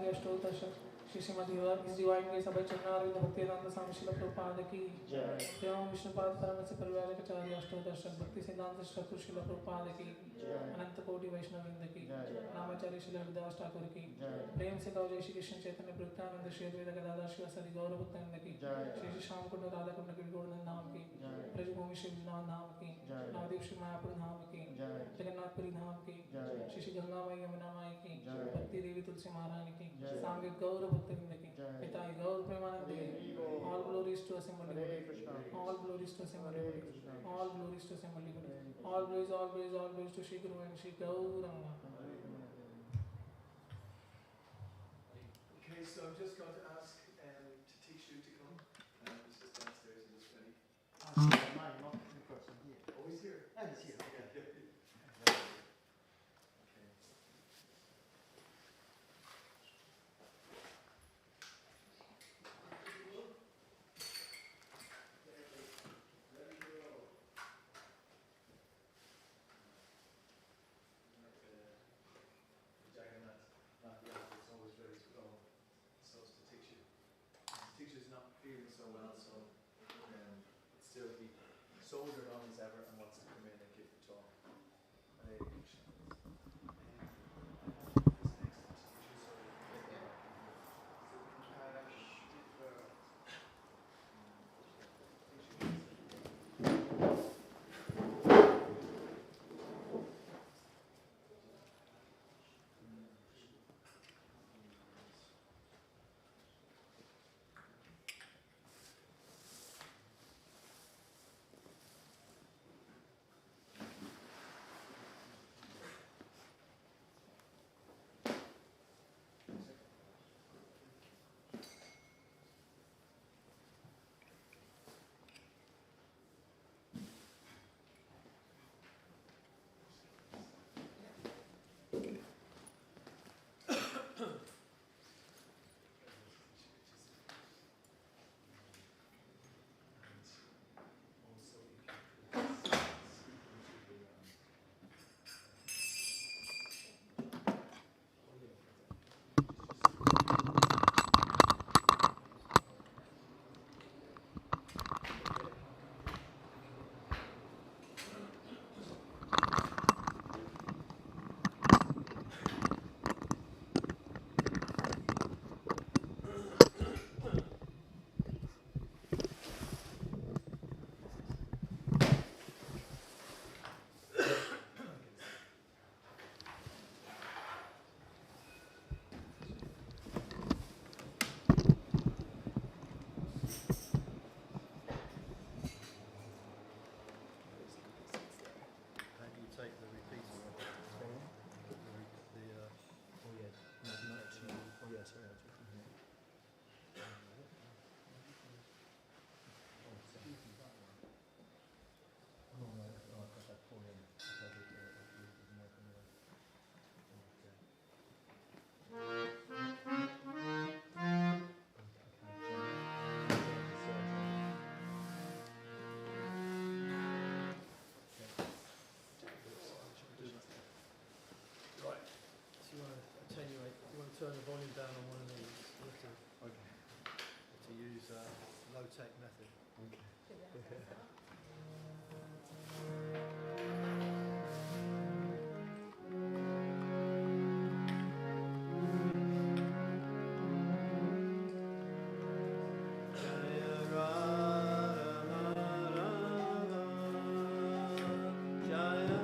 Acharya Ashtotasha Shri Srimati His Divine Grace Abhay Chandrarvind Bhaktivedanta Swami Srila Prabhupada ki Jai Om Vishnupad Paramasi Parivrajak Acharya Ashtotasha Bhakti Siddhanta Chatur Srila Prabhupada ki Ananta Koti Vaishnavinda ki Namacharya Srila Haridas Thakur ki Prem Se Kao Jai Shri Krishna Chaitanya Prabhupada Shri Advaita Gadadhar Shivasadi Gaura Bhaktananda ki Shri Shri Shyam Kunda Radha Kunda Giri Govardhan Dham ki Brajbhumi Shri Vrindavan Dham ki Navadip Shri Mayapur Dham ki Jagannath Puri Dham ki Shri Shri Ganga Mai Yamuna Mai ki Bhakti Devi Tulsi Maharani ki Samvik Gaura Bhaktavinda ki Pitai Gaur Premanand ki all glories to assembled devotees all glories to assembled devotees all glories to assembled devotees all glories to Shri Guru and Shri Gauranga. Okay, so I'm just going to ask Titiksu to come. He's just downstairs and just ready. Mine, not the person here. Oh, he's here. Oh, he's here. Okay. Titiksu's not feeling so well, so still be soldered on as ever and wants to come in and give the talk. Hare Krishna. Turn the volume down on one of these. To use low-tech method. Jaya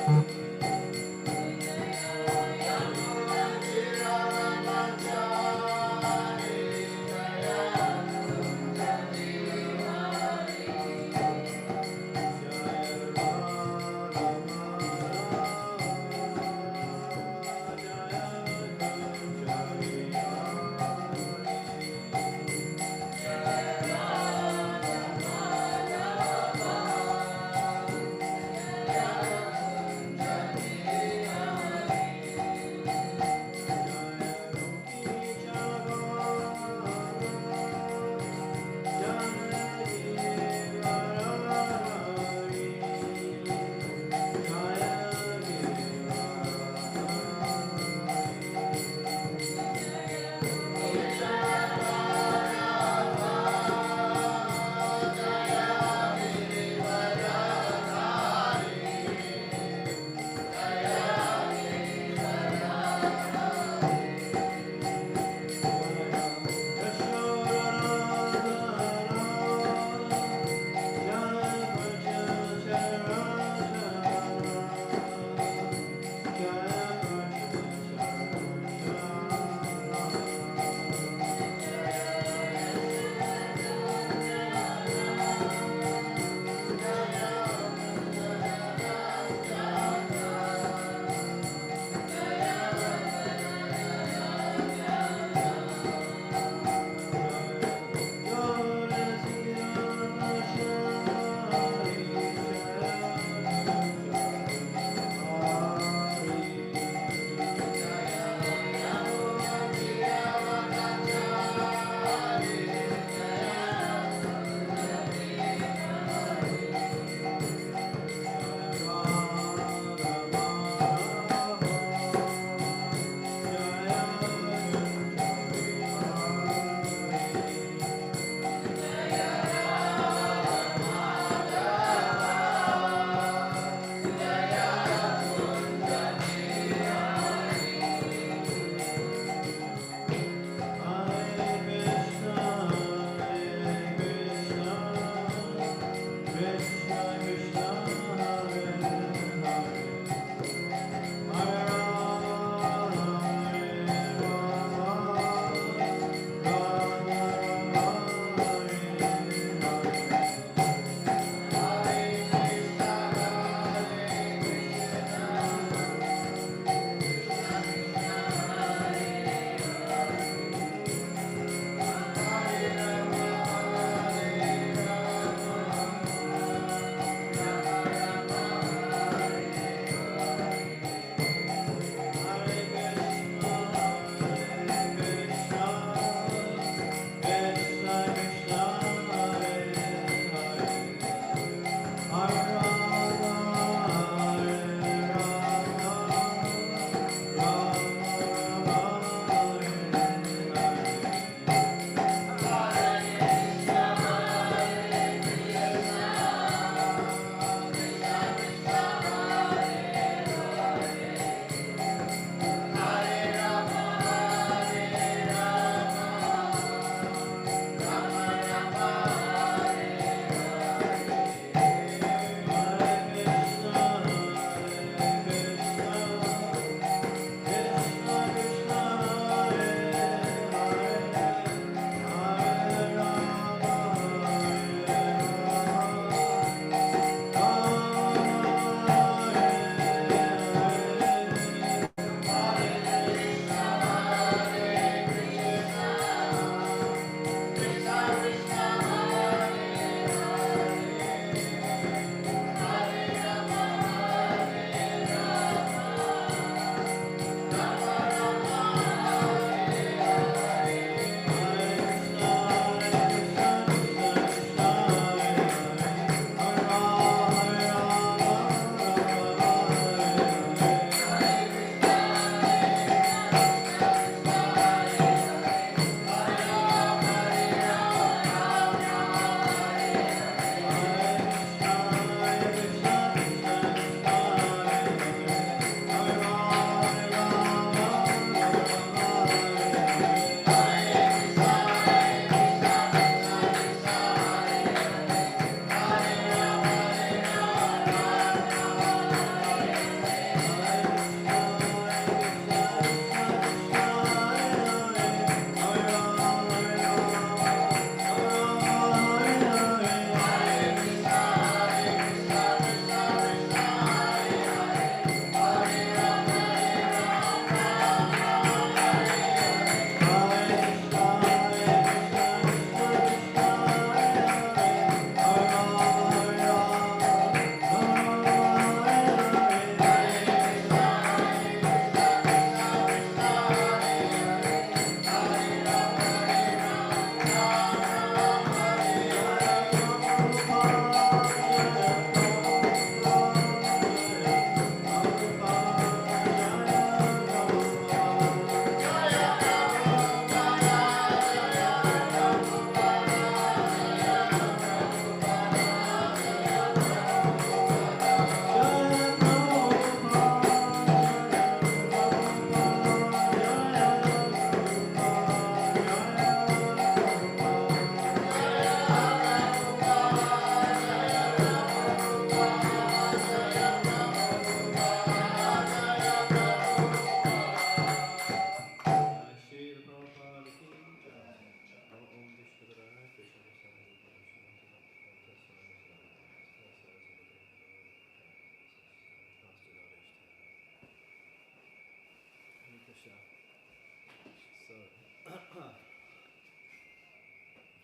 Jai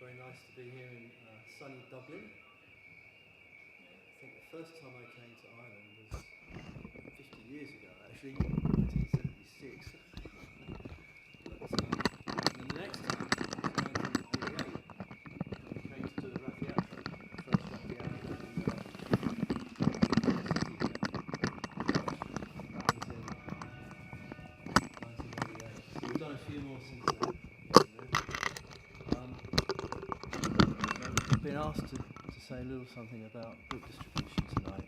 very nice to be here in sunny Dublin. I think the first time I came to Ireland was 50 years ago, actually, 1976. And the next time was 1988. We came to do a Rath Yatra, the first Rath Yatra in the city there. That was in 1988. So we've done a few more since then. I've been asked to say a little something about book distribution tonight,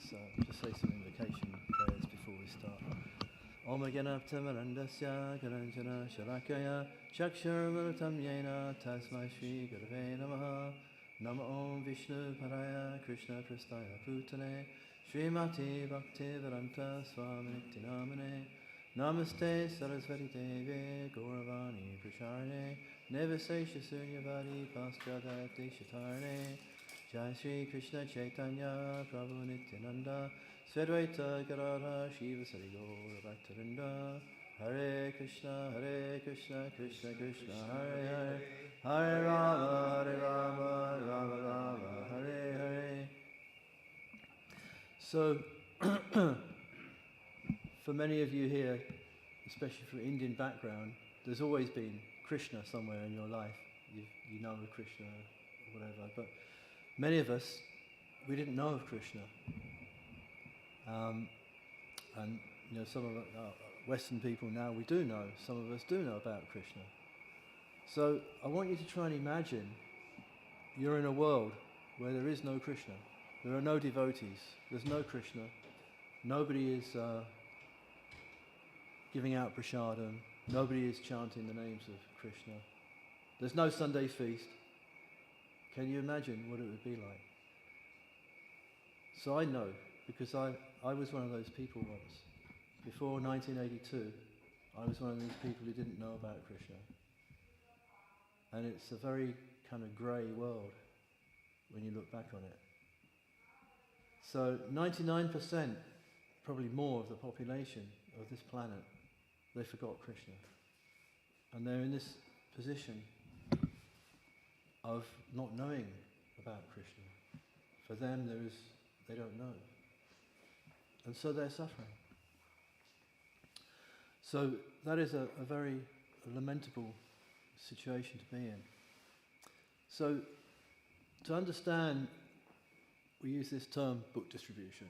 so just say some invocation prayers before we start. Om Ganaptamarandasya Garanjana Shalakaya Chakshurmuratam Yena Tasmai Shri Gurave Namaha Nama Om Vishnu Paraya Krishna Prastaya Putane Srimati Bhakti Vedanta Swami Nityanamane Namaste Sarasvati Deve Gauravani Pracharane Nevasesha Sunyavadi Paschadati Shatarane Jai Shri Krishna Chaitanya Prabhu Nityananda Svedvaita Gadadha Shiva Sarigaura Bhaktavinda Hare Krishna Krishna Krishna Hare Hare Hare Rama Rama Rama Hare Hare. So for many of you here, especially from Indian background, there's always been Krishna somewhere in your life. You know of Krishna or whatever, but many of us, we didn't know of Krishna. And you know, some of Western people now, we do know, some of us do know about Krishna. So I want you to try and imagine you're in a world where there is no Krishna. There are no devotees. There's no Krishna. Nobody is giving out prasadam. Nobody is chanting the names of Krishna. There's no Sunday feast. Can you imagine what it would be like? So I know, because I was one of those people once. Before 1982, I was one of these people who didn't know about Krishna. And it's a very kind of grey world when you look back on it. So 99%, probably more of the population of this planet, they forgot Krishna. And they're in this position of not knowing about Krishna. For them, they don't know. And so they're suffering. So that is a very lamentable situation to be in. So to understand, we use this term book distribution.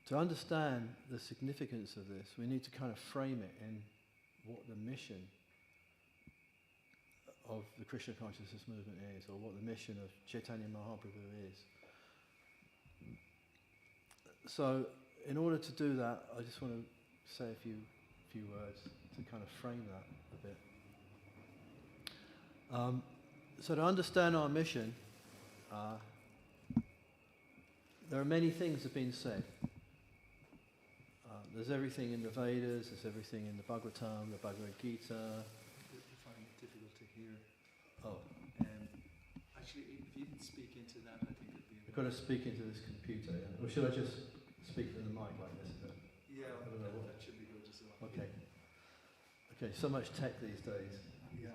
To understand the significance of this, we need to kind of frame it in what the mission of the Krishna consciousness movement is, or what the mission of Chaitanya Mahaprabhu is. So, in order to do that, I just want to say a few words to kind of frame that a bit. So, to understand our mission, there are many things that have been said. There's everything in the Vedas, there's everything in the Bhagavatam, the Bhagavad Gita. I find it difficult to hear. Oh. Actually, if you can speak into that, I think it'd be... I've got to speak into this computer, yeah? Or should I just speak to the mic like this? Yeah, I don't know what. that should be good as well. Okay. Okay, so much tech these days. Yeah.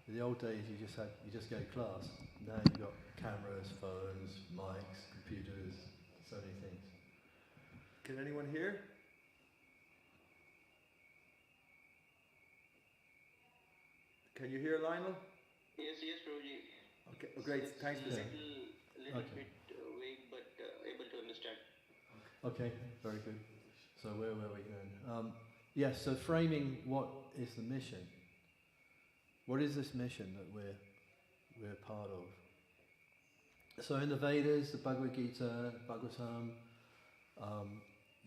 In the old days, you just gave class. Now you've got cameras, phones, mics, computers, so many things. Can anyone hear? Can you hear, Lionel? Yes, Prabhuji. Okay, oh, great. Thanks for It's saying. a little Okay. bit vague, but able to understand. Okay, very good. So where were we then? Yes, so framing what is the mission. What is this mission that we're part of? So in the Vedas, the Bhagavad Gita, Bhagavatam,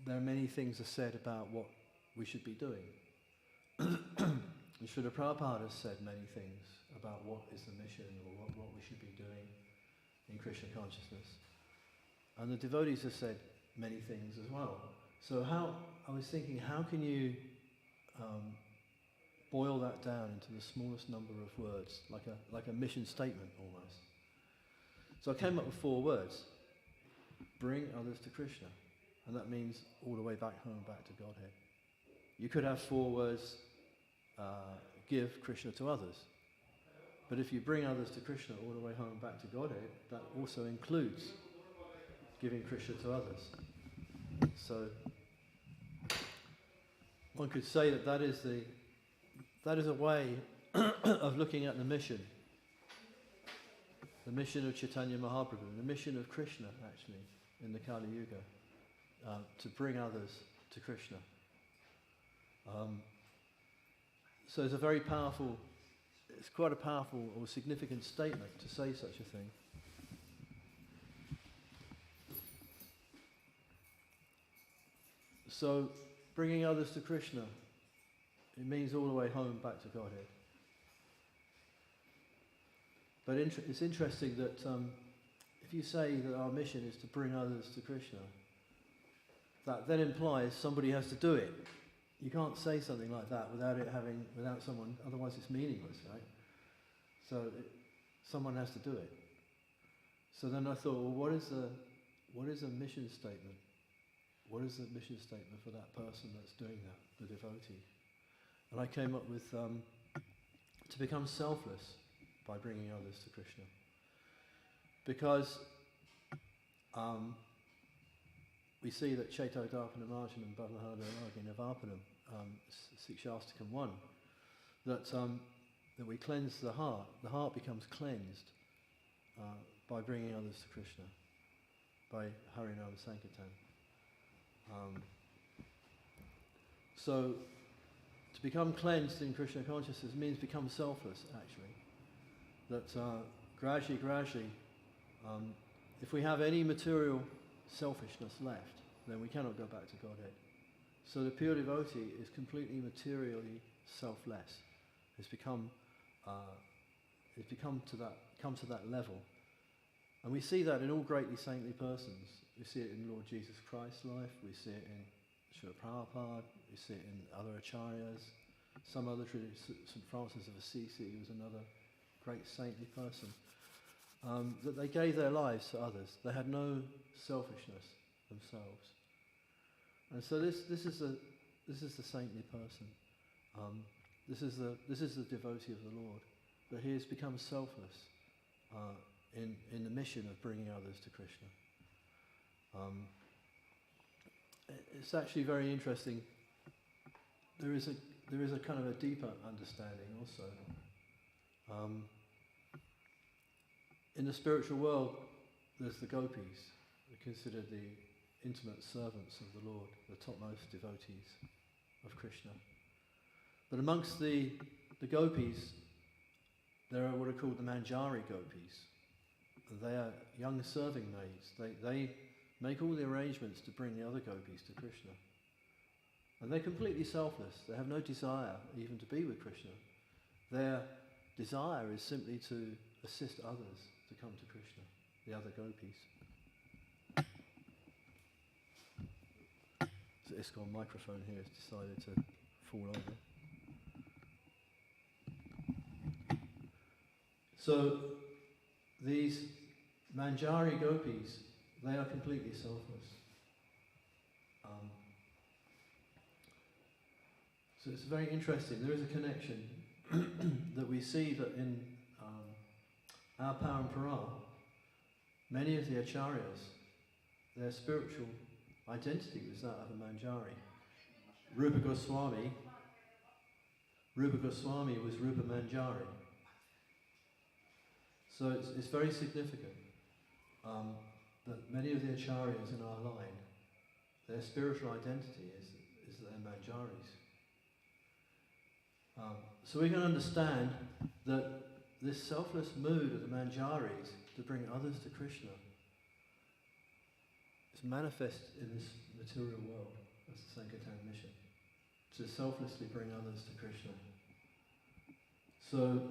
there are many things are said about what we should be doing. And Srila Prabhupada has said many things about what is the mission or what we should be doing in Krishna consciousness. And the devotees have said many things as well. So I was thinking, how can you boil that down into the smallest number of words, like a mission statement almost? So I came up with 4 words. Bring others to Krishna. And that means all the way back home, back to Godhead. You could have 4 words, give Krishna to others. But if you bring others to Krishna all the way home back to Godhead, that also includes giving Krishna to others. So one could say that is a way of looking at the mission of Chaitanya Mahaprabhu, the mission of Krishna actually in the Kali Yuga, to bring others to Krishna. So it's quite a powerful or significant statement to say such a thing. So bringing others to Krishna, it means all the way home back to Godhead. But it's interesting that if you say that our mission is to bring others to Krishna, that then implies somebody has to do it. You can't say something like that without someone, otherwise it's meaningless, right? So someone has to do it. So then I thought, well, what is a mission statement? What is the mission statement for that person that's doing that, the devotee? And I came up with to become selfless by bringing others to Krishna. Because we see that Chaito Darpana Marjanam Bhavahada Argi Navapanam, Sikshastakam 1, that we cleanse the heart becomes cleansed by bringing others to Krishna, by Harinam Sankirtan. So to become cleansed in Krishna consciousness means become selfless actually. That gradually, if we have any material selfishness left, then we cannot go back to Godhead. So the pure devotee is completely materially selfless. It's come to that level. And we see that in all greatly saintly persons. We see it in Lord Jesus Christ's life, we see it in Srila Prabhupada, we see it in other acharyas, some other traditions. St. Francis of Assisi was another great saintly person. That they gave their lives to others. They had no selfishness themselves. And so this is the saintly person. This is the devotee of the Lord. That he has become selfless in the mission of bringing others to Krishna. It's actually very interesting. There is a kind of a deeper understanding also. In the spiritual world, there's the gopis, who are considered the intimate servants of the Lord, the topmost devotees of Krishna. But amongst the gopis, there are what are called the Manjari gopis. They are young serving maids. They make all the arrangements to bring the other gopis to Krishna. And they're completely selfless. They have no desire even to be with Krishna. Their desire is simply to assist others to come to Krishna, the other gopis. So ISKCON microphone here has decided to fall over. So these Manjari gopis, they are completely selfless. So it's very interesting. There is a connection that we see that in our parampara, many of the acharyas, their spiritual identity was that of a Manjari. Rupa Goswami was Rupa Manjari. So it's very significant that many of the acharyas in our line, their spiritual identity is that they're Manjaris. So we can understand that this selfless mood of the Manjaris to bring others to Krishna is manifest in this material world as the Sankirtan mission, to selflessly bring others to Krishna. So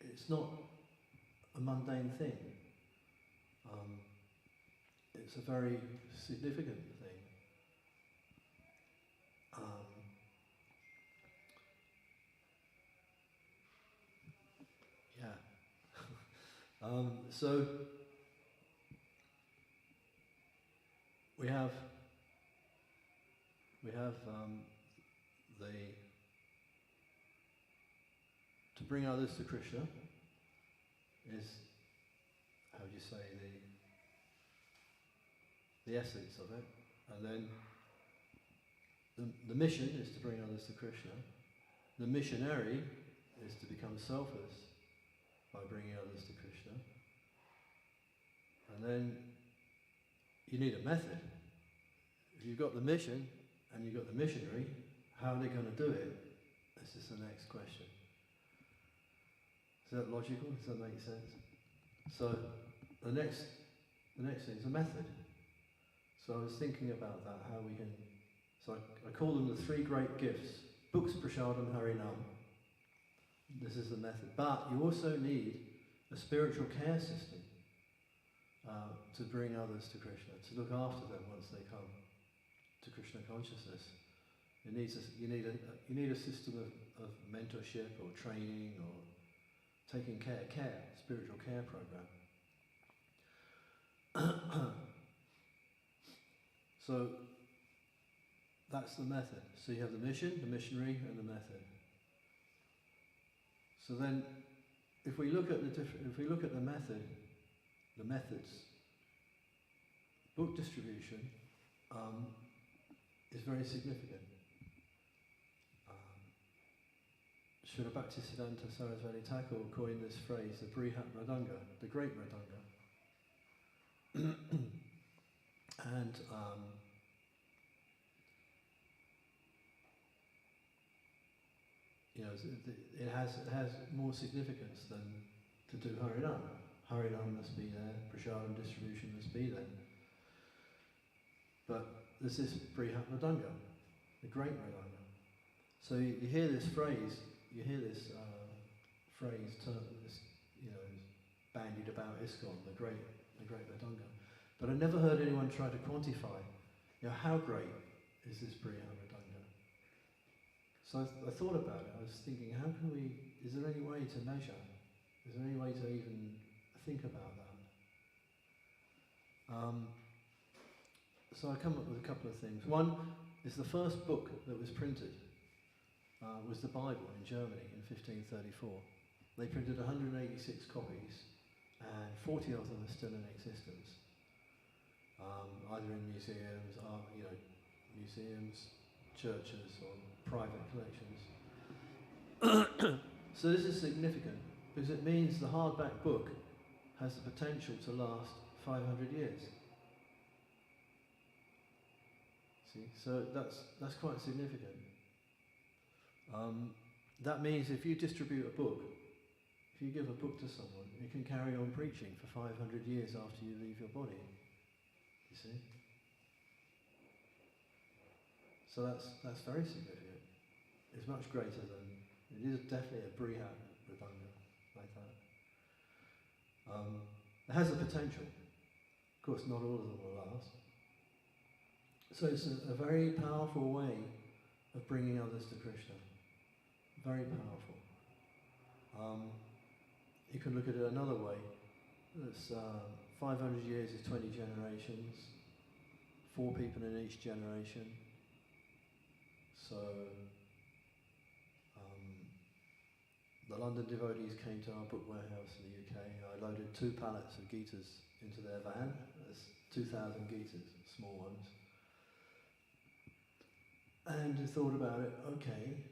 it's not a mundane thing. It's a very significant thing. So we have to bring others to Krishna is, how would you say, the essence of it. And then the mission is to bring others to Krishna. The missionary is to become selfless by bringing others to Krishna. And then you need a method. If you've got the mission and you've got the missionary, how are they going to do it? This is the next question. Is that logical? Does that make sense? So the next thing is a method. So I was thinking about that, how we can. So I call them the three great gifts: books, prasadam, harinam. This is the method. But you also need a spiritual care system to bring others to Krishna, to look after them once they come to Krishna consciousness. You need a system of mentorship or training or taking care, spiritual care program. So that's the method. So you have the mission, the missionary, and the method. So then, if we look at the method, the methods, book distribution is very significant. Srila Bhaktisiddhanta Saraswati Thakur coined this phrase, the Brihat Mridanga, the great Mridanga. And it has more significance than to do Harinam. Harinam must be there, prasadam distribution must be there. But there's this Brihat Mridanga, the great Mridanga. So you hear this phrase, bandied about ISKCON, the great Mridanga. But I never heard anyone try to quantify, how great is this Brihat Mridanga? So I thought about it. I was thinking, is there any way to measure? Is there any way to even think about that? So I come up with a couple of things. One is the first book that was printed was the Bible in Germany in 1534. They printed 186 copies, and 40 of them are still in existence, either in museums, churches, or private collections. So this is significant because it means the hardback book has the potential to last 500 years. See, so that's quite significant. That means if you distribute a book, if you give a book to someone, it can carry on preaching for 500 years after you leave your body. You see? So that's very significant. It's much greater than, it is definitely a Brihat Mridanga, like that. It has the potential. Of course, not all of them will last. So it's a very powerful way of bringing others to Krishna. Very powerful. You can look at it another way. It's 500 years is 20 generations, 4 people in each generation. So the London devotees came to our book warehouse in the UK. I loaded 2 pallets of Gitas into their van. That's 2,000 Gitas, small ones. And I thought about it, okay,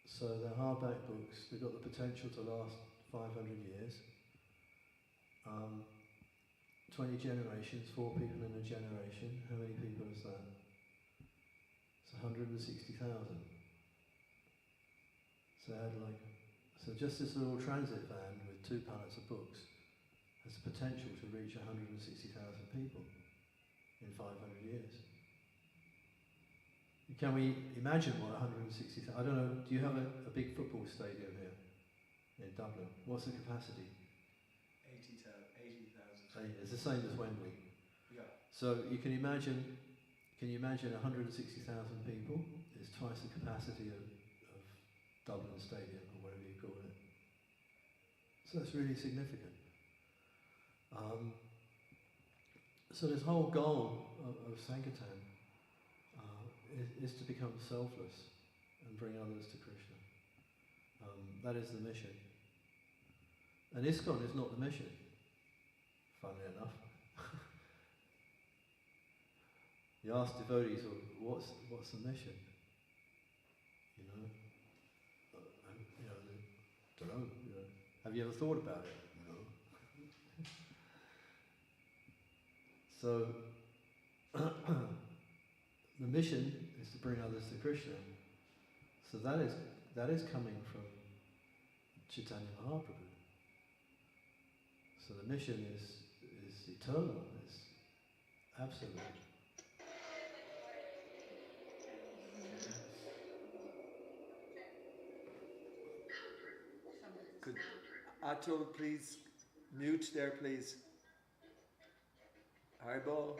so they're hardback books, they've got the potential to last 500 years. 20 generations, 4 people in a generation. How many people is that? It's 160,000. So just this little transit van with 2 pallets of books has the potential to reach 160,000 people in 500 years. Can we imagine what 160,000? I don't know, do you have a big football stadium here in Dublin? What's the capacity? 80,000. It's the same as Wembley. Yeah. So you can you imagine 160,000 people is twice the capacity of Dublin Stadium, or whatever you call it. So that's really significant. So this whole goal of Sankirtan is to become selfless and bring others to Krishna. That is the mission. And ISKCON is not the mission, funnily enough. You ask devotees, well, what's the mission? You know, don't know. Have you ever thought about it? No. So, the mission is to bring others to Krishna. So that is coming from Chaitanya Mahaprabhu. So the mission is eternal, it's absolute. Could Atul please mute there, please? Haribol.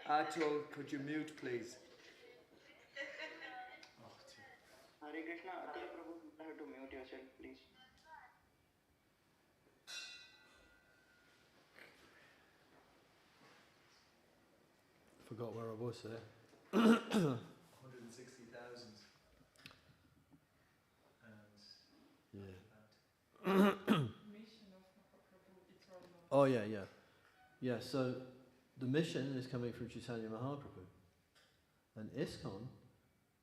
Atul, could you mute, please? Hare Krishna, Atul Prabhu, you have to mute yourself, please. Forgot where I was there. 160,000. And Yeah. Oh yeah. Yeah, so the mission is coming from Chaitanya Mahaprabhu. And ISKCON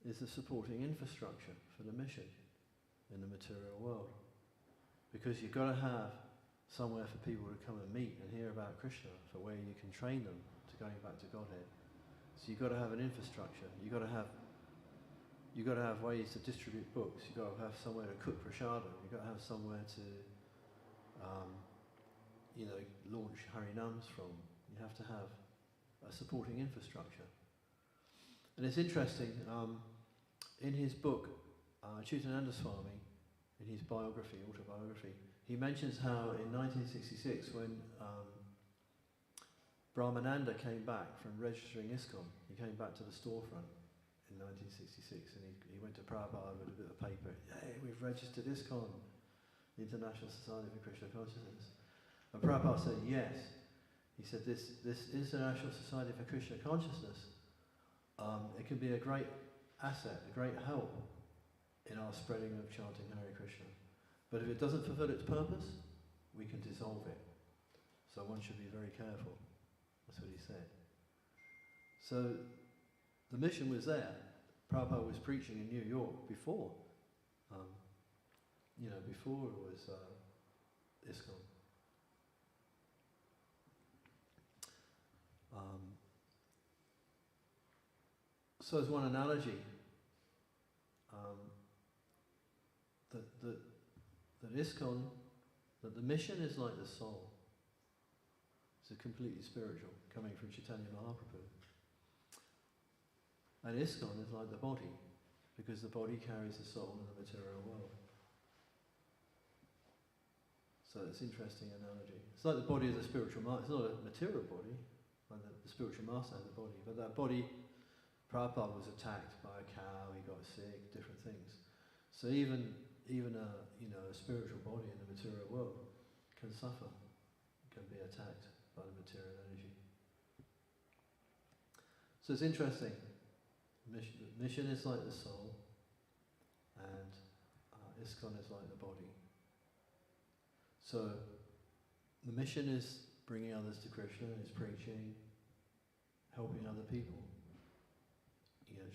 is the supporting infrastructure for the mission in the material world. Because you've got to have somewhere for people to come and meet and hear about Krishna, for where you can train them to going back to Godhead. So you've got to have an infrastructure. You've got to have ways to distribute books. You've got to have somewhere to cook prasadam. You've got to have somewhere to launch Harinams from. You have to have a supporting infrastructure. And it's interesting, in his book, Chitananda Swami, in his autobiography, he mentions how in 1966, when Brahmananda came back from registering ISKCON, he came back to the storefront in 1966, and he went to Prabhupada with a bit of paper. Hey, we've registered ISKCON, the International Society for Krishna Consciousness. And Prabhupada said, yes. He said, this International Society for Krishna Consciousness, it can be a great asset, a great help in our spreading of chanting Hare Krishna. But if it doesn't fulfill its purpose, we can dissolve it. So one should be very careful. That's what he said. So the mission was there. Prabhupada was preaching in New York before, before it was ISKCON. So as one analogy, that ISKCON, that the mission is like the soul. It's completely spiritual, coming from Chaitanya Mahaprabhu. And ISKCON is like the body, because the body carries the soul in the material world. So it's an interesting analogy. It's like the body is a spiritual master. It's not a material body, like the spiritual master has a body, but that body, Prabhupada was attacked by a cow, he got sick, different things. So even a spiritual body in the material world can suffer, can be attacked by the material energy. So it's interesting. Mission is like the soul, and ISKCON is like the body. So the mission is bringing others to Krishna, is preaching, helping other people,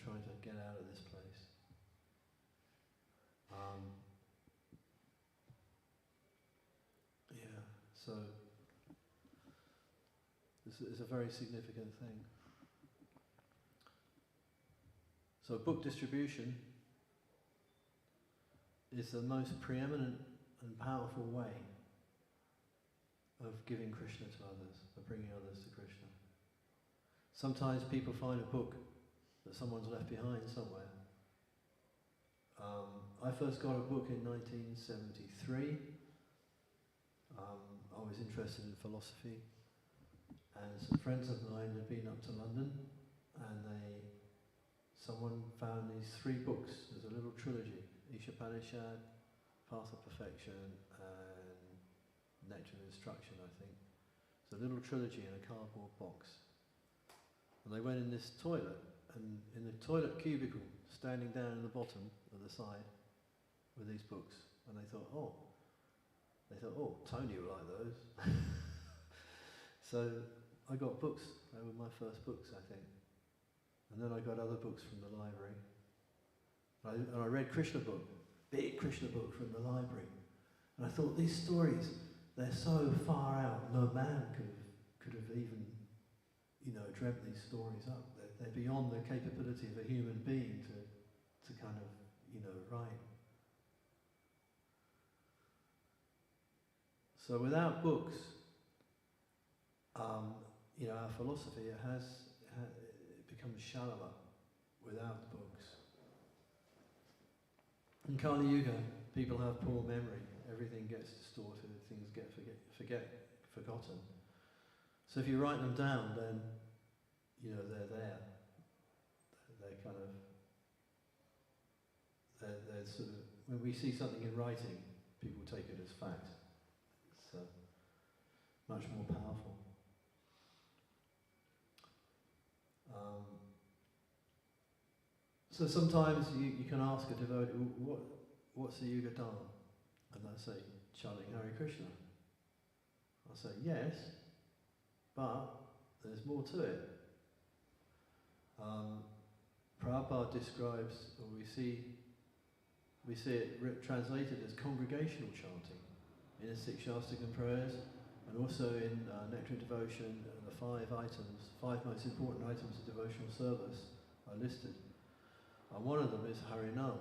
trying to get out of this place. So this is a very significant thing. So book distribution is the most preeminent and powerful way of giving Krishna to others, of bringing others to Krishna. Sometimes people find a book that someone's left behind somewhere. I first got a book in 1973. I was interested in philosophy, and some friends of mine had been up to London, and someone found these 3 books. There's a little trilogy: Ishopanishad, Path of Perfection, and Nectar of Instruction, I think. It's a little trilogy in a cardboard box. And they went in this toilet, and in the toilet cubicle, standing down in the bottom of the side with these books, and they thought, oh, Tony will like those. So I got books. They were my first books, I think. And then I got other books from the library. And I read Krishna book, big Krishna book from the library. And I thought, these stories, they're so far out, no man could have even, dreamt these stories up. They're beyond the capability of a human being to kind of, write. So without books, our philosophy it becomes shallower without books. In Kali Yuga, people have poor memory. Everything gets distorted. Things get forgotten. So if you write them down, then they're there. They're kind of they're sort of, when we see something in writing, people take it as fact. It's much more powerful. So sometimes you can ask a devotee, what's the Yuga Dharma? And they'll say, chanting Hare Krishna. I'll say, yes, but there's more to it. Prabhupada describes, or we see it translated as congregational chanting in the 6 Shastakam prayers, and also in Nectar Devotion, the 5 most important items of devotional service are listed. And one of them is Harinam.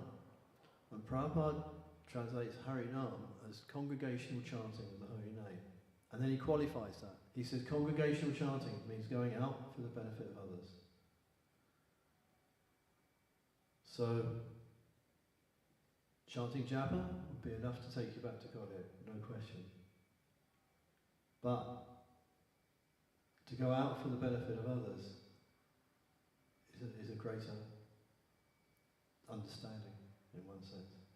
And Prabhupada translates Harinam as congregational chanting of the holy name. And then he qualifies that. He says congregational chanting means going out for the benefit of others. So, chanting japa would be enough to take you back to Godhead, no question. But to go out for the benefit of others is a greater understanding, in one sense.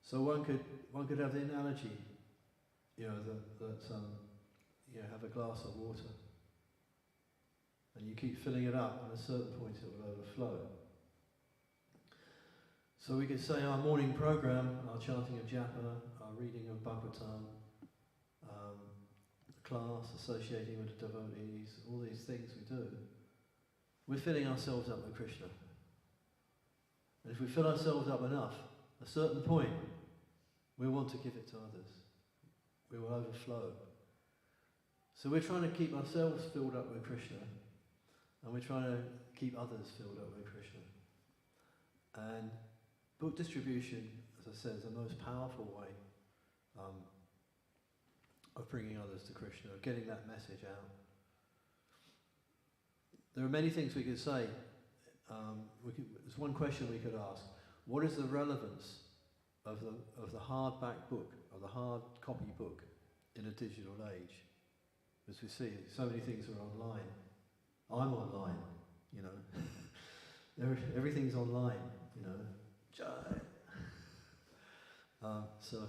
So one could have the analogy, that have a glass of water, and you keep filling it up, and at a certain point it will overflow. So we could say our morning program, our chanting of japa, our reading of Bhagavatam, class associating with the devotees, all these things we do, we're filling ourselves up with Krishna. And if we fill ourselves up enough, at a certain point, we want to give it to others. We will overflow. So we're trying to keep ourselves filled up with Krishna, and we're trying to keep others filled up with Krishna. And book distribution, as I said, is the most powerful way of bringing others to Krishna, of getting that message out. There are many things we could say. There's one question we could ask: what is the relevance of the hardback book, of the hard copy book, in a digital age? As we see, so many things are online. I'm online, Everything's online, So,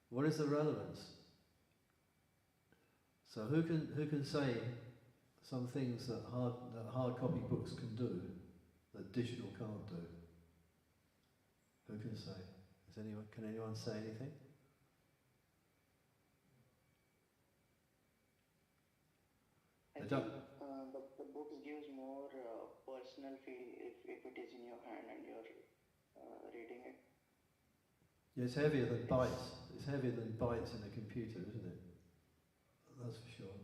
what is the relevance? So, who can say some things that hard copy books can do that digital can't do? Who can say? Can anyone say anything? I think the book gives more personal feel if it is in your hand and you're reading it. Yeah, it's heavier than bytes. It's heavier than bytes in a computer, isn't it? That's for sure.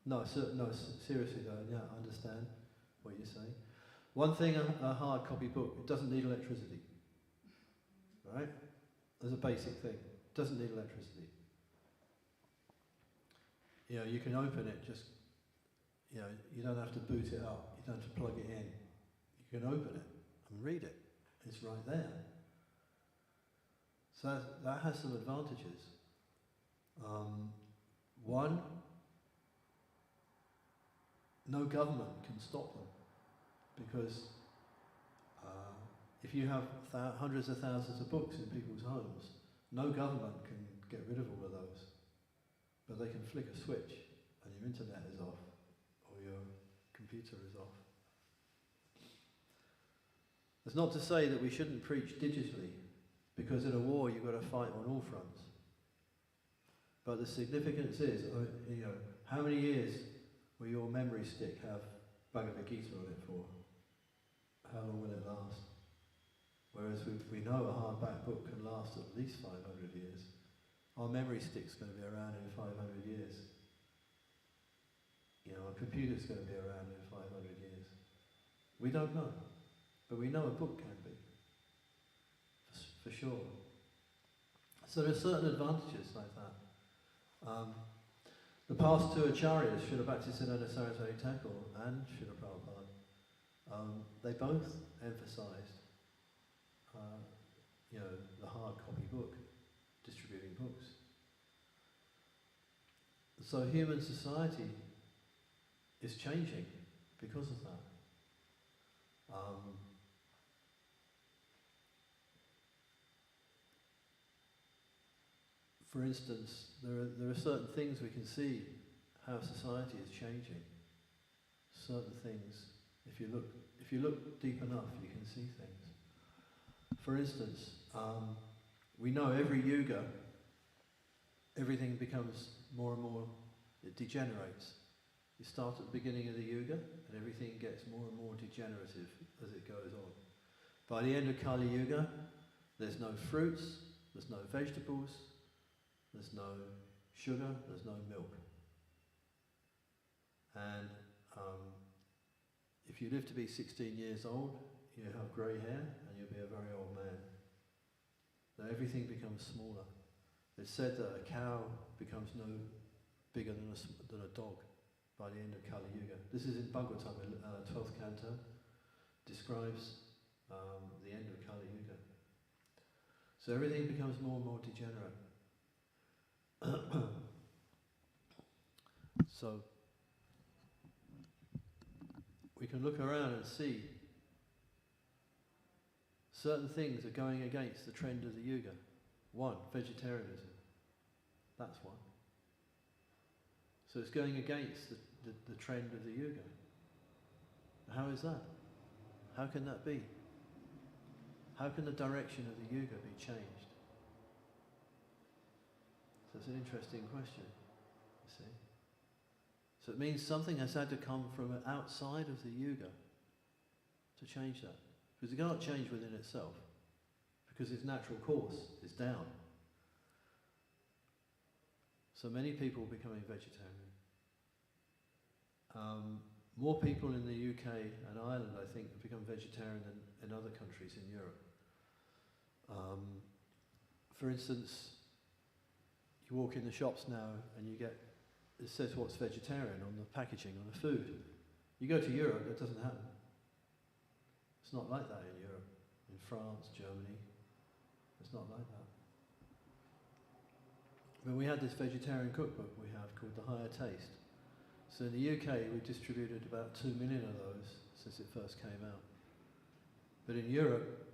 No, seriously though, yeah, I understand what you're saying. One thing, a hard copy book, it doesn't need electricity. Right? There's a basic thing. It doesn't need electricity. You can open it just, you don't have to boot it up. You don't have to plug it in. You can open it and read it. It's right there. So that has some advantages. One, no government can stop them, because if you have hundreds of thousands of books in people's homes, no government can get rid of all of those. But they can flick a switch and your internet is off, or your computer is off. That's not to say that we shouldn't preach digitally, because in a war you've got to fight on all fronts. But the significance is, how many years will your memory stick have Bhagavad Gita on it for? How long will it last? Whereas we know a hardback book can last at least 500 years. Our memory stick's going to be around in 500 years. A computer's going to be around in 500 years. We don't know, but we know a book can be, for sure. So there's certain advantages like that. The past two acharyas, Srila Bhaktisiddhanta Saraswati Thakur and Srila Prabhupada, they both emphasized, the hard copy book, distributing books. So human society is changing because of that. For instance, there are certain things we can see how society is changing. Certain things, if you look deep enough, you can see things. For instance, we know every yuga, everything becomes more and more, it degenerates. You start at the beginning of the yuga, and everything gets more and more degenerative as it goes on. By the end of Kali Yuga, there's no fruits, there's no vegetables, there's no sugar, there's no milk. And if you live to be 16 years old, you have grey hair, and you'll be a very old man. Now everything becomes smaller. It's said that a cow becomes no bigger than a dog by the end of Kali Yuga. This is in Bhagavatam, 12th canto, describes the end of Kali Yuga. So everything becomes more and more degenerate. So we can look around and see certain things are going against the trend of the Yuga. One, vegetarianism. That's one. So it's going against the trend of the Yuga. How is that? How can that be? How can the direction of the Yuga be changed? So it's an interesting question, you see. So it means something has had to come from outside of the Yuga to change that. Because it cannot change within itself, because its natural course is down. So many people are becoming vegetarian. More people in the UK and Ireland, I think, have become vegetarian than in other countries in Europe. For instance, you walk in the shops now and you get, it says what's vegetarian on the packaging, on the food. You go to Europe, that doesn't happen. It's not like that in Europe. In France, Germany, it's not like that. But we had this vegetarian cookbook we have called The Higher Taste. So in the UK, we distributed about 2 million of those since it first came out. But in Europe,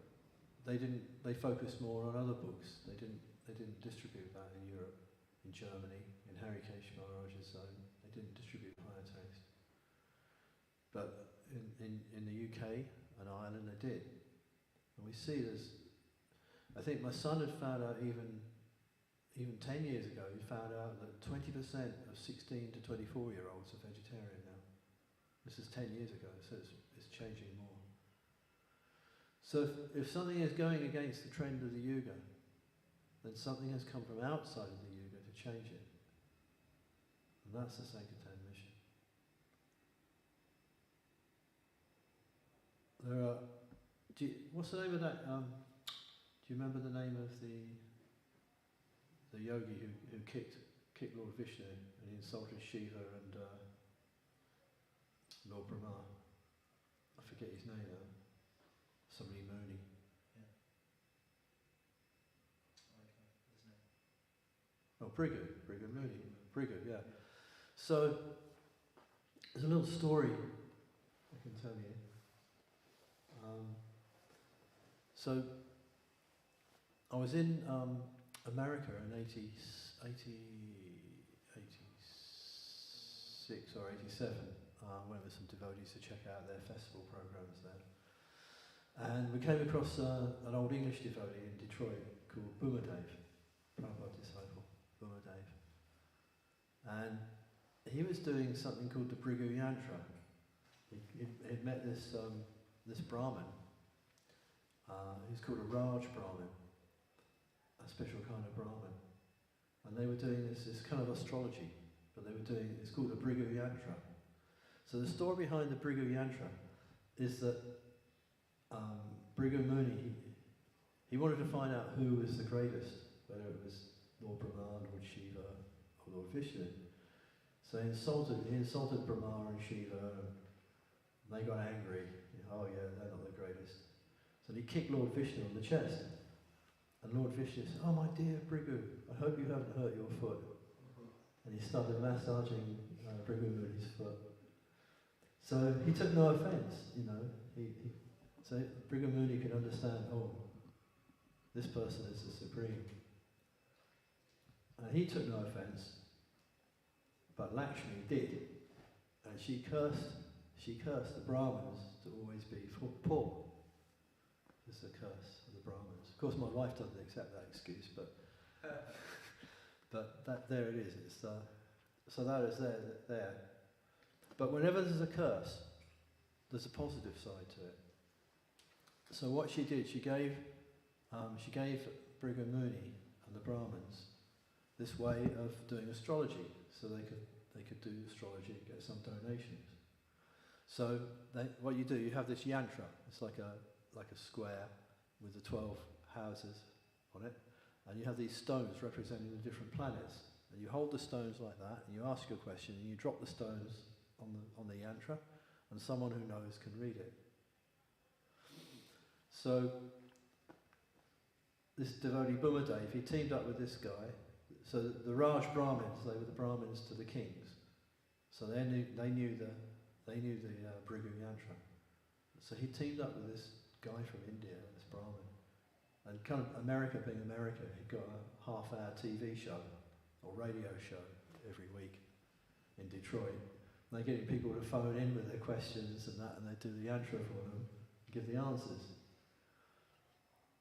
they focused more on other books. They didn't distribute that in Europe, in Germany, in Harry K. Maharaj's zone. They didn't distribute Higher Taste. But in the UK and Ireland, they did. And we see I think my son had found out even 10 years ago, he found out that 20% of 16 to 24-year-olds are vegetarian now. This is 10 years ago, so it's changing more. So if something is going against the trend of the Yuga, then something has come from outside of the Yuga to change it. And that's the Sankirtan mission. What's the name of that? Do you remember the name of the yogi who kicked Lord Vishnu and he insulted Shiva and Lord Brahma? I forget his name now. Somebody Muni. Yeah. Okay, his name. Oh, Brigham Muni. Brigham, yeah. So there's a little story I can tell you. So I was in America in 86 or 87 went with some devotees to check out their festival programs there. And we came across an old English devotee in Detroit called Boomerdev, Prabhupada disciple, Boomerdev. And he was doing something called the Brigu Yantra. He'd met this Brahmin, who's called a Raj Brahmin, a special kind of Brahmin. And they were doing this kind of astrology, but they were doing, it's called the Brigu Yantra. So the story behind the Brigu Yantra is that Brigu Muni, he wanted to find out who was the greatest, whether it was Lord Brahma, Lord Shiva, or Lord Vishnu. So he insulted Brahma and Shiva, and they got angry. Oh yeah, they're not the greatest. So he kicked Lord Vishnu on the chest. And Lord Vishnu said, "Oh my dear Brigu, I hope you haven't hurt your foot." And he started massaging Brigu Muni's foot. So he took no offence, you know. So Brigu Muni could understand, oh, this person is the supreme. And he took no offence, but Lakshmi did. And she cursed the Brahmins to always be poor. It's the curse of the Brahmins. Of course, my wife doesn't accept that excuse, but there it is. It's so that is there. But whenever there's a curse, there's a positive side to it. So what she did, she gave Brigu Muni and the Brahmins this way of doing astrology, so they could do astrology and get some donations. So what you do, you have this yantra. It's like a square with the 12 houses on it, and you have these stones representing the different planets. And you hold the stones like that, and you ask a question, and you drop the stones on the yantra, and someone who knows can read it. So this devotee Boomerdev, he teamed up with this guy. So the Raj Brahmins, they were the Brahmins to the kings. So they knew the Brigu Yantra. So he teamed up with this guy from India, this Brahmin. And kind of America being America, he got a half-hour TV show or radio show every week in Detroit. And they're getting people to phone in with their questions and that, and they do the yantra for them, give the answers.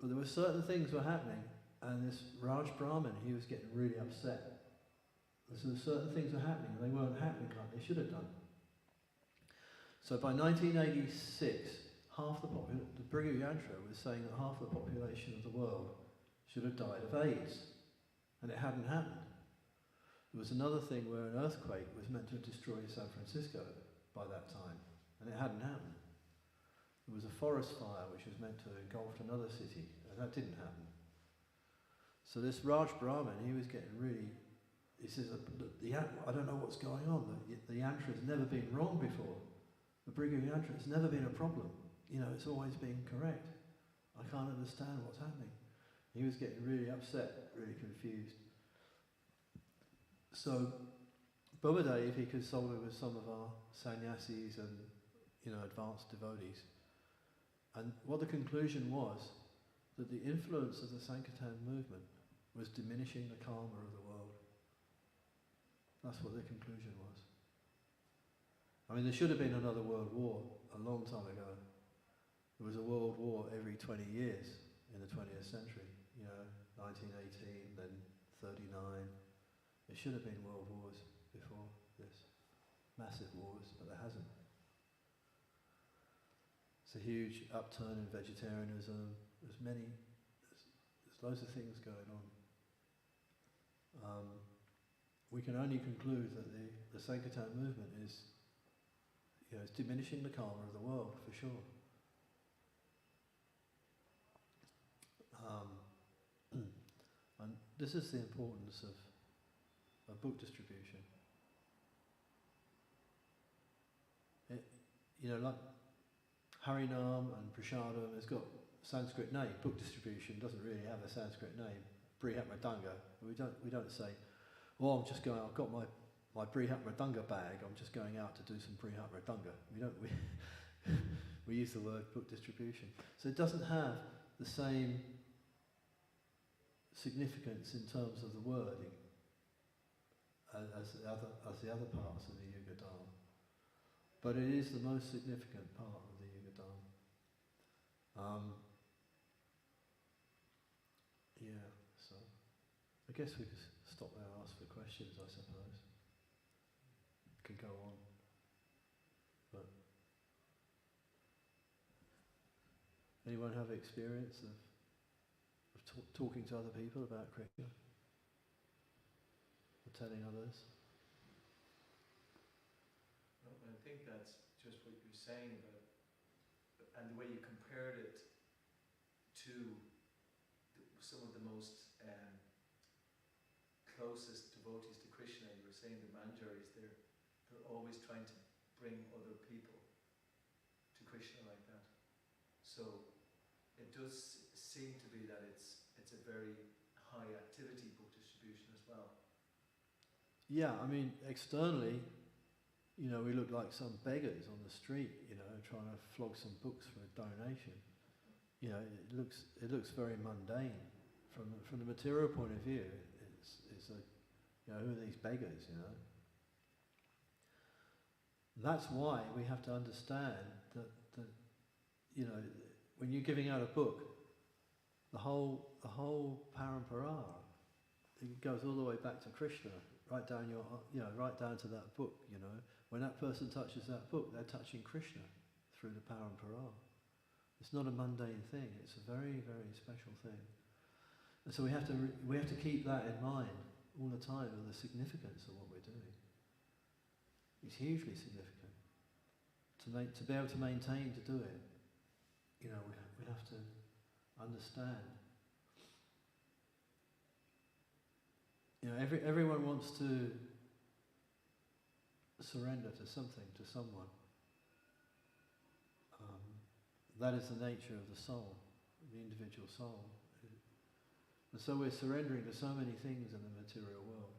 But there were certain things were happening, and this Raj Brahmin, he was getting really upset. So certain things were happening, and they weren't happening like they should have done. So by 1986, the Brigu Yantra was saying that half the population of the world should have died of AIDS, and it hadn't happened. There was another thing where an earthquake was meant to destroy San Francisco by that time, and it hadn't happened. There was a forest fire which was meant to engulf another city, and that didn't happen. So this Raj Brahmin, he was getting really, he says, I don't know what's going on. The yantra has never been wrong before. The Brigu Yantra has never been a problem. You know, it's always been correct. I can't understand what's happening. He was getting really upset, really confused. So Boomerdev, he consulted with some of our sannyasis and, you know, advanced devotees. And what the conclusion was, that the influence of the Sankirtan movement was diminishing the karma of the world. That's what the conclusion was. I mean, there should have been another world war a long time ago. There was a world war every 20 years in the 20th century. You know, 1918, then 39. There should have been world wars before this. Massive wars, but there hasn't. It's a huge upturn in vegetarianism. There's loads of things going on. We can only conclude that the Sankirtan movement is, you know, it's diminishing the karma of the world, for sure. And this is the importance of book distribution. You know, like Harinam and Prashadam has got Sanskrit name. Book distribution doesn't really have a Sanskrit name. Brihat Mridanga. We don't say, "Oh, I've got my Brihat Mridanga bag. I'm just going out to do some Brihat Mridanga." We use the word book distribution. So it doesn't have the same significance in terms of the wording as the other parts of the Yuga Dharma. But it is the most significant part of the Yuga Dharma. Yeah, so I guess we could stop there and ask for questions, I suppose. Could go on. But anyone have experience of talking to other people about Krishna? Or telling others? No, I think that's just what you're saying about, and the way you compared it to some of the most closest devotees to Krishna. You were saying the Manjaris, they're always trying to bring other people to Krishna like that. So it does seem to be that it's a very high activity book distribution as well. Yeah, I mean, externally, you know, we look like some beggars on the street, you know, trying to flog some books for a donation. You know, it looks very mundane. From the material point of view, it's a, you know, who are these beggars, you know? That's why we have to understand that you know, when you're giving out a book, the whole parampara, it goes all the way back to Krishna, right down right down to that book, you know. When that person touches that book, they're touching Krishna through the parampara. It's not a mundane thing, it's a very, very special thing. And so we have to keep that in mind all the time, and the significance of what we're doing. It's hugely significant. To be able to maintain to do it, you know, we have to understand. You know, everyone wants to surrender to something, to someone. That is the nature of the soul, the individual soul. And so we're surrendering to so many things in the material world.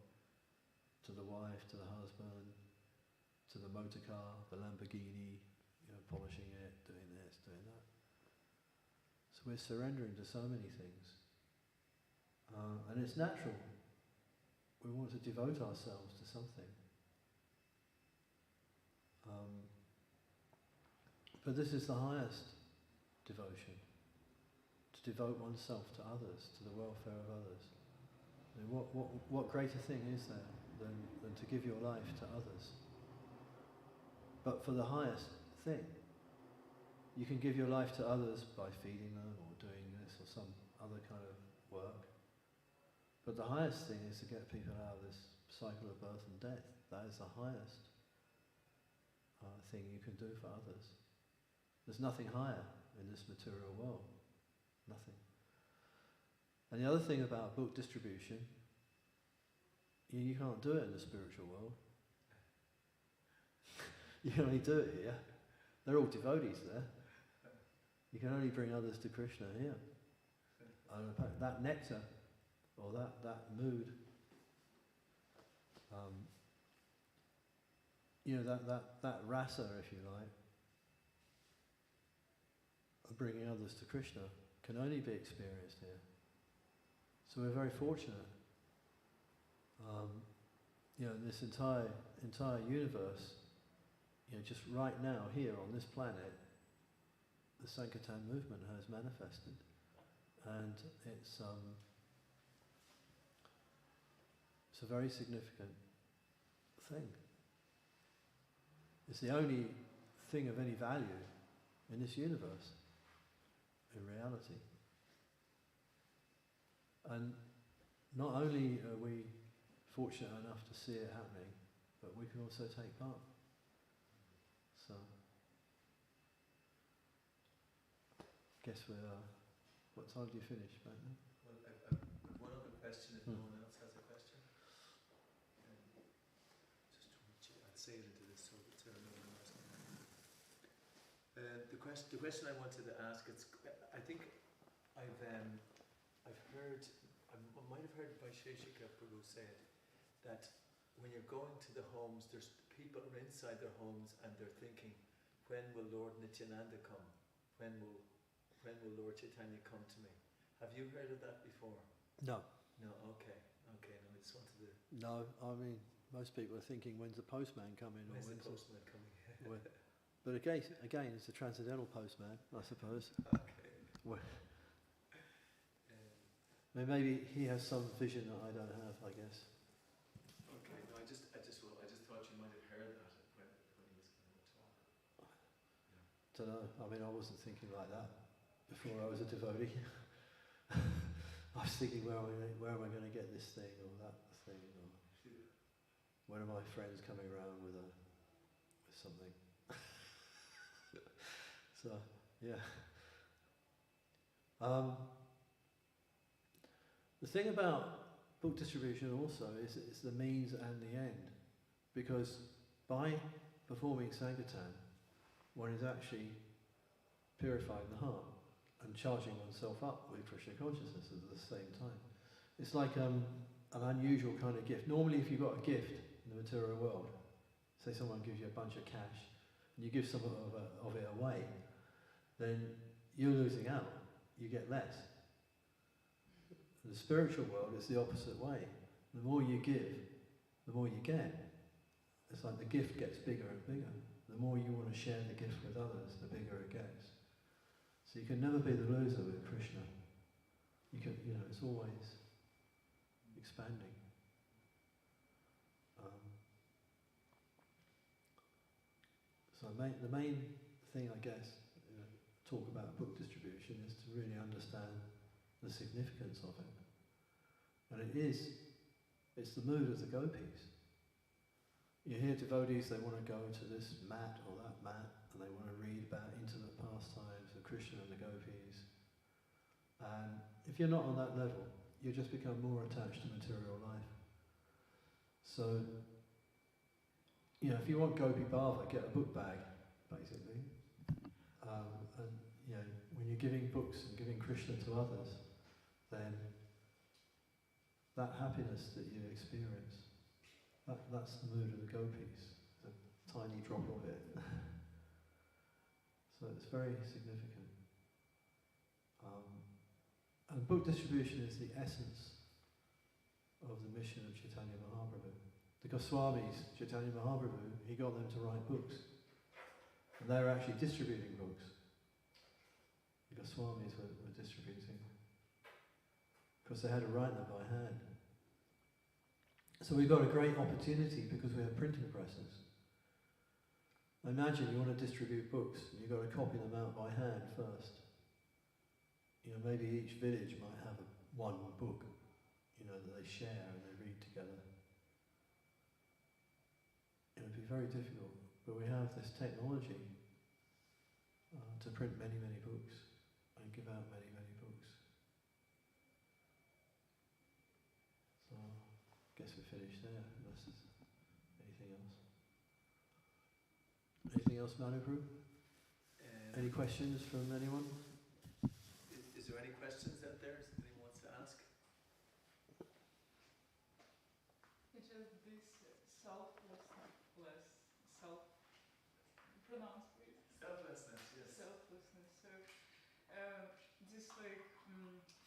To the wife, to the husband, to the motor car, the Lamborghini, you know, polishing it, doing this, doing that. So we're surrendering to so many things. And it's natural. We want to devote ourselves to something. But this is the highest devotion. To devote oneself to others, to the welfare of others. I mean, what greater thing is there than to give your life to others? But for the highest thing, you can give your life to others by feeding them or doing this or some other kind of work. But the highest thing is to get people out of this cycle of birth and death. That is the highest thing you can do for others. There's nothing higher in this material world. Nothing. And the other thing about book distribution, you can't do it in the spiritual world. You can only do it here. They're all devotees there. You can only bring others to Krishna here. And that nectar, or that mood, you know, that rasa, if you like, of bringing others to Krishna, can only be experienced here. So we're very fortunate. You know, this entire universe, you know, just right now here on this planet, the Sankirtan movement has manifested, and it's a very significant thing. It's the only thing of any value in this universe, in reality. And not only are we fortunate enough to see it happening, but we can also take part. So, I guess what time do you finish, Batman? Well, I've one other question if no one else has a question. I'll say it into this so that no one else can. The question I wanted to ask, I think I might have heard Vaisheshika Prabhu say it, that when you're going to the homes, there's people are inside their homes and they're thinking, when will Lord Nityananda come? When will Lord Chaitanya come to me? Have you heard of that before? No. No, okay. No, I just wanted to... No, I mean, most people are thinking, when's the postman coming? When's the postman coming? But again, it's a transcendental postman, I suppose. Okay. Well, maybe he has some vision that I don't have, I guess. Okay. No, I just thought you might have heard that when he was going to talk. Yeah. Don't know. I mean, I wasn't thinking like that before I was a devotee. I was thinking, where am I going to get this thing or that thing, or when are my friends coming around with something? So, yeah. The thing about book distribution also is it's the means and the end, because by performing Sankirtan, one is actually purifying the heart and charging oneself up with Krishna consciousness at the same time. It's like an unusual kind of gift. Normally, if you've got a gift in the material world, say someone gives you a bunch of cash, and you give some of it away, then you're losing out. You get less. In the spiritual world, it's the opposite way. The more you give, the more you get. It's like the gift gets bigger and bigger. The more you want to share the gift with others, the bigger it gets. So you can never be the loser with Krishna. It's always expanding. So the main thing, I guess, talk about book distribution is to really understand the significance of it. And it's the mood of the gopis. You hear devotees, they want to go to this mat or that mat, and they want to read about intimate pastimes of Krishna and the gopis. And if you're not on that level, you just become more attached to material life. So, if you want Gopi Bhava, get a book bag, basically. And when you're giving books and giving Krishna to others, then that happiness that you experience, that's the mood of the gopis, a tiny drop of it. So it's very significant. And book distribution is the essence of the mission of Chaitanya Mahaprabhu. The Goswamis, Chaitanya Mahaprabhu, he got them to write books. And they were actually distributing books. The Goswamis were distributing, because they had to write them by hand. So we've got a great opportunity because we have printing presses. Imagine you want to distribute books, and you've got to copy them out by hand first. Maybe each village might have one book, that they share and they read together. It would be very difficult, but we have this technology to print many, many books and give out many, many books. So, I guess we're finished there, unless there's anything else. Anything else, Manupru? Any questions from anyone? Is there any questions out there? Is anyone wants to ask? It's just this pronounce please. Selflessness, yes. Selflessness. So, this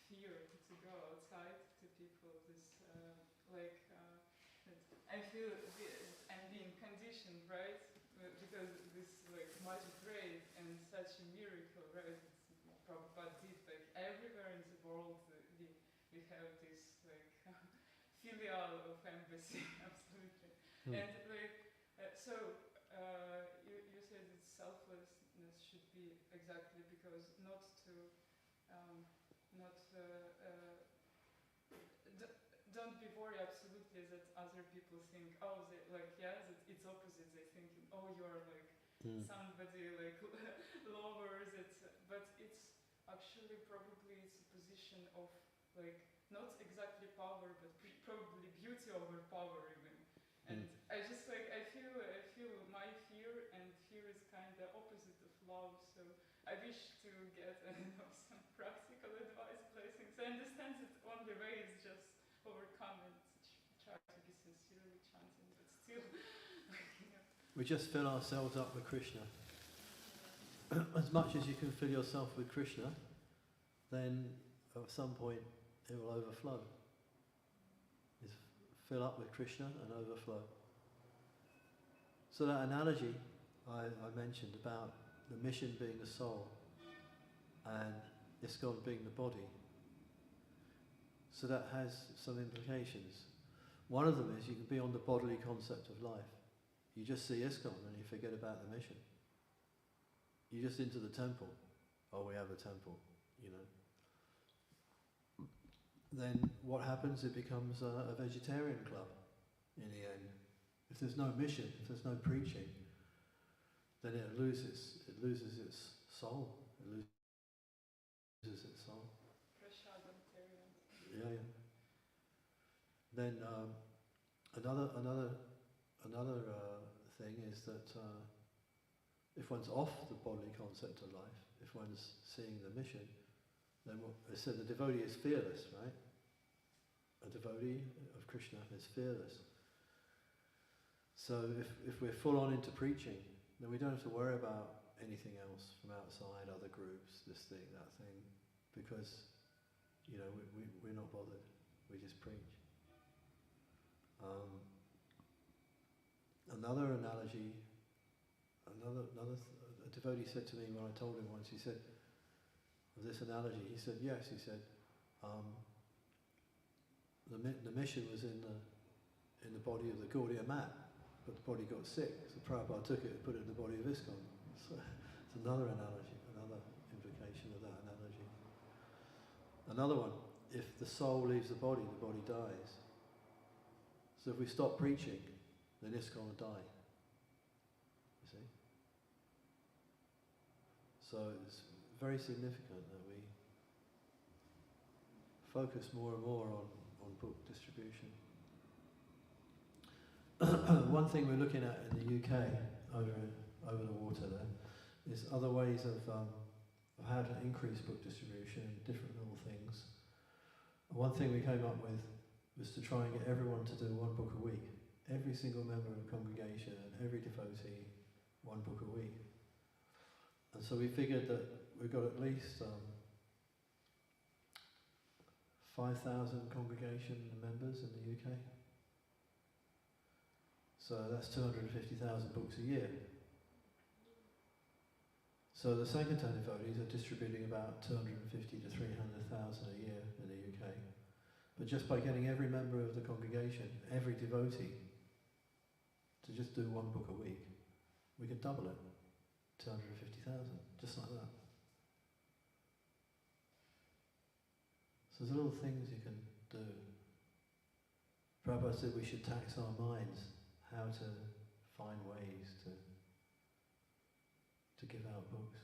fear to go outside to people. I feel I'm being conditioned, right? Because this magic ray and such a miracle, right? Prabhupada did everywhere in the world. We have this filial of embassy, absolutely. And you said that selflessness should be exactly because don't be worried absolutely that other people think, that it's opposite. They think, you're somebody lower. But it's actually probably it's a position of not exactly power, but probably beauty over power even. And I just I feel my fear, and fear is kind of opposite of love. So I wish to get some practical advice, blessings. I understand that only way is just overcome and try to be sincerely chanting, but still. We just fill ourselves up with Krishna. As much as you can fill yourself with Krishna, then at some point it will overflow. Just fill up with Krishna and overflow. So that analogy I mentioned about the mission being the soul and ISKCON being the body. So that has some implications. One of them is you can be on the bodily concept of life. You just see ISKCON and you forget about the mission. You're just into the temple. Oh, we have a temple, you know. Then what happens? It becomes a vegetarian club in the end. If there's no mission, if there's no preaching, then it loses its soul. It loses its soul. Yeah. Then another thing is that if one's off the bodily concept of life, if one's seeing the mission, then what they said, the devotee is fearless, right? A devotee of Krishna is fearless. So if we're full on into preaching, then we don't have to worry about anything else from outside, other groups, this thing, that thing, because, you know, we're not bothered. We just preach. Another analogy, a devotee said to me when I told him once, he said, of this analogy, he said, yes, he said, the mission was in the body of the Gaudiya mat, but the body got sick, so Prabhupada took it and put it in the body of ISKCON. So it's another analogy, another implication of that analogy. Another one, if the soul leaves the body dies. So if we stop preaching, then ISKCON will die. You see? So it's very significant that we focus more and more on book distribution. One thing we're looking at in the UK, over the water there, is other ways of how to increase book distribution, different little things. One thing we came up with was to try and get everyone to do one book a week. Every single member of the congregation and every devotee, one book a week. And so we figured that we've got at least 5,000 congregation members in the UK. So that's 250,000 books a year. So the Sankirtan devotees are distributing about 250 to 300,000 a year in the UK. But just by getting every member of the congregation, every devotee, to just do one book a week, we could double it, 250,000, just like that. So there's little things you can do. Prabhupada said we should tax our minds how to find ways to give out books.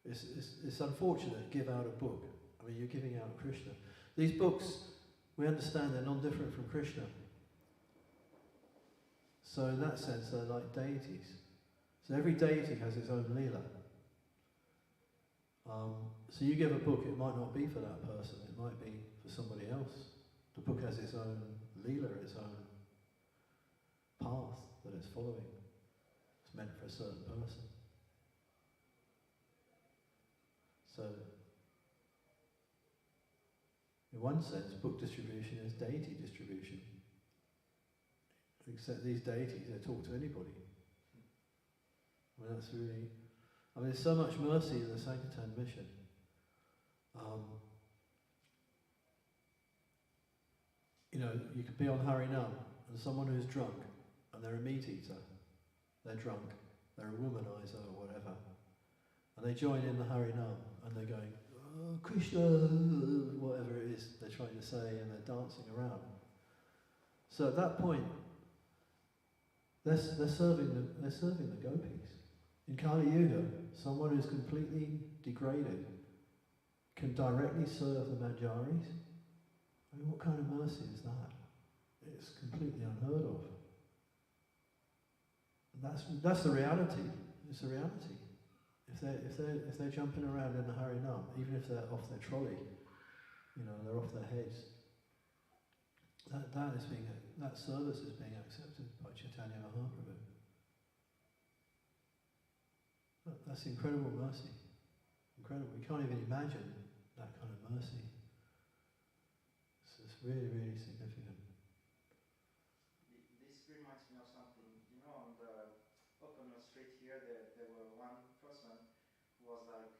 It's unfortunate to give out a book. I mean, you're giving out Krishna. These books, we understand they're non-different from Krishna. So in that sense, they're like deities. So every deity has its own leela. So you give a book, it might not be for that person, it might be for somebody else. The book has its own leela, its own path that it's following. It's meant for a certain person. So, in one sense, book distribution is deity distribution. Except these deities, they talk to anybody. I mean, that's really... I mean, there's so much mercy in the Sankirtan mission. You know, you could be on Harinam, and someone who's drunk, and they're a meat eater, they're drunk, they're a womanizer or whatever, and they join in the Harinam, and they're going, oh, Krishna, whatever it is they're trying to say, and they're dancing around. So at that point, they're serving the gopis. In Kali Yuga, someone who's completely degraded can directly serve the manjaris. I mean, what kind of mercy is that? It's completely unheard of. And that's the reality. It's the reality. If they're jumping around in the Harinam, even if they're off their trolley, you know, they're off their heads, that service is being accepted by Chaitanya Mahaprabhu. That's incredible mercy. Incredible. We can't even imagine that kind of mercy. It's really, really significant. This reminds me of something. You on the open street here, there were one person who was like,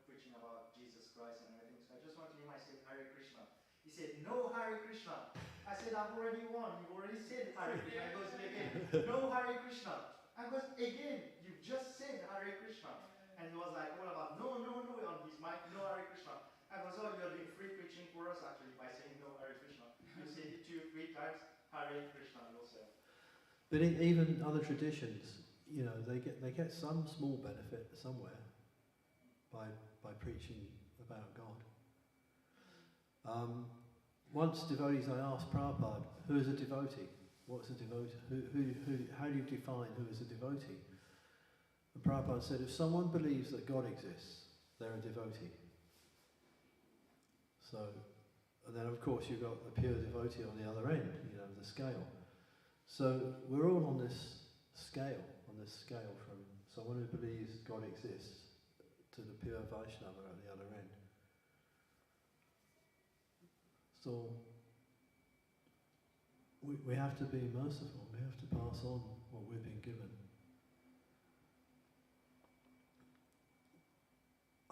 preaching about Jesus Christ and everything. So I just went to him, I said, Hare Krishna. He said, no Hare Krishna. I said, I've already won. You've already said Hare Krishna. He goes again, no Hare Krishna. I goes, again, you've just said Hare Krishna. And he was like, all about, no, on his mic, no Hare Krishna. I goes, oh, you're doing free preaching for us actually by saying no Hare Krishna. You said it 2-3 times, Hare Krishna yourself. But even other traditions, they get some small benefit somewhere by preaching about God. Once devotees, I asked Prabhupada, who is a devotee? What's a devotee? How do you define who is a devotee? And Prabhupada said, if someone believes that God exists, they're a devotee. So, and then of course you've got the pure devotee on the other end, the scale. So we're all on this scale from someone who believes God exists to the pure Vaishnava at the other end. So we have to be merciful, we have to pass on what we've been given.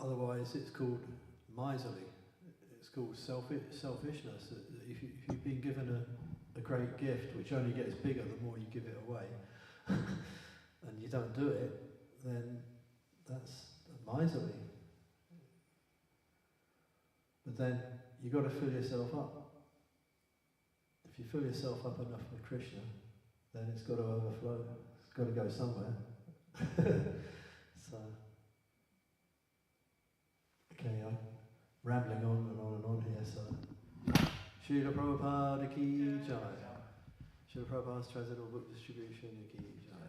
Otherwise it's called miserly, it's called selfishness. If you've been given a great gift which only gets bigger the more you give it away, and you don't do it, then that's miserly. But then you've got to fill yourself up. If you fill yourself up enough with Krishna, then it's got to overflow. It's got to go somewhere. So, okay, I'm rambling on and on here. So, Srila Prabhupada ki jai. Srila Prabhupada's Transcendental Book Distribution ki jai.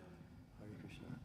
Hare Krishna.